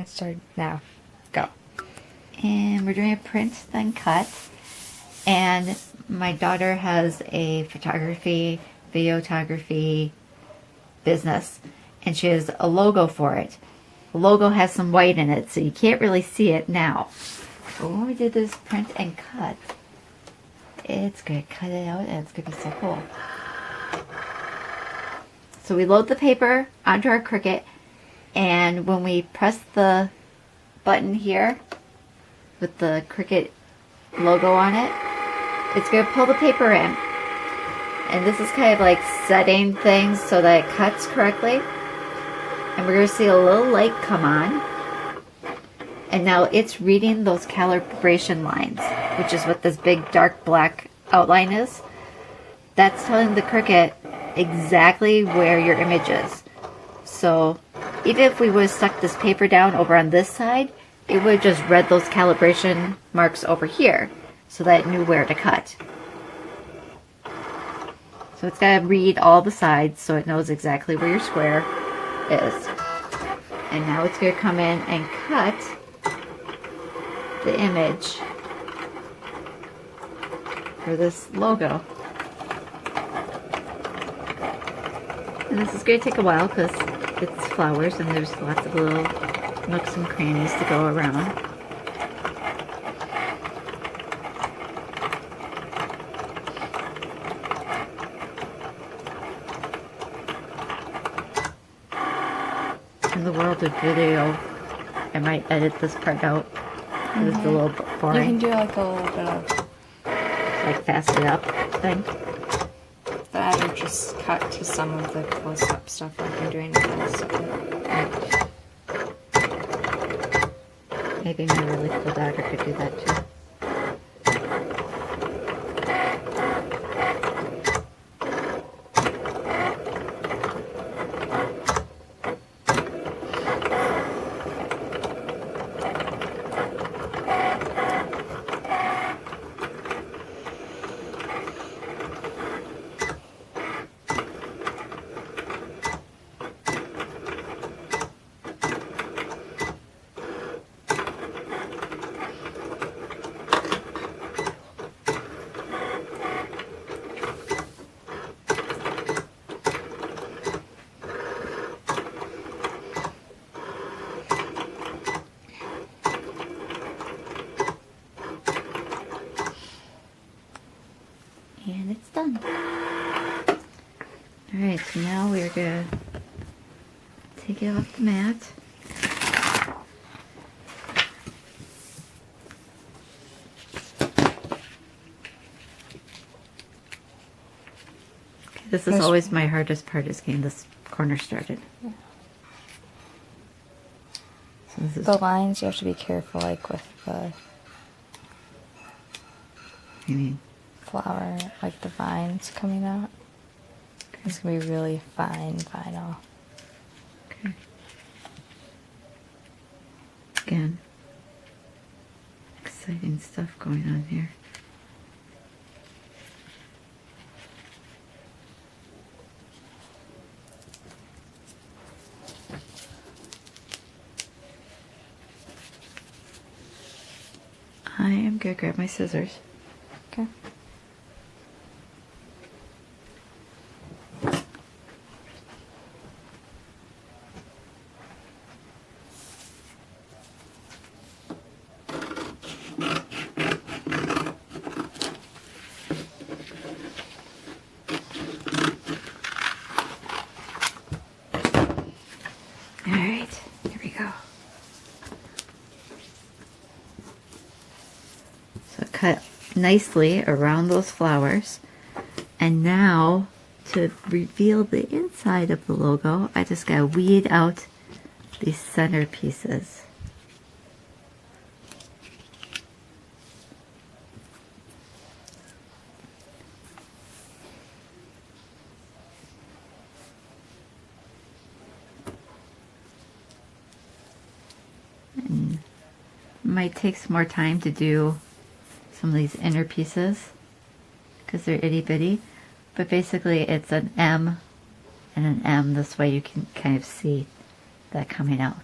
Start now. Go. And we're doing a print then cut. And my daughter has a photography, videography business, and she has a logo for it. The logo has some white in it, so you can't really see it now. But when we did this print and cut, it's going to cut it out and it's going to be so cool. So we load the paper onto our Cricut, and when we press the button here with the Cricut logo on it, it's going to pull the paper in. And this is kind of like setting things so that it cuts correctly. And we're going to see a little light come on. And now it's reading those calibration lines, which is what this big dark black outline is. That's telling the Cricut exactly where your image is. So even if we would have stuck this paper down over on this side, it would have just read those calibration marks over here so that it knew where to cut. So it's got to read all the sides so it knows exactly where your square is. And now it's going to come in and cut the image for this logo. And this is going to take a while because it's flowers and there's lots of little nooks and crannies to go around. In the world of video, I might edit this part out. It's a little boring. You can do like a little bit of like fast it up thing. that, or just cut to some of the close-up stuff like I'm doing with this. Maybe my really cool daughter could do that too. And it's done. Alright, so now we're going to take it off the mat. Okay, this is always my hardest part, is getting this corner started. Yeah. So this is The lines you have to be careful, like with the flower, like the vines coming out. It's gonna be really fine vinyl. Okay. Again, exciting stuff going on here. I am gonna grab my scissors. Okay. Alright, here we go. So cut nicely around those flowers. And now, to reveal the inside of the logo, I just gotta weed out these center pieces. And it might take some more time to do some of these inner pieces because they're itty bitty, but basically it's an M and an M. This way you can kind of see that coming out.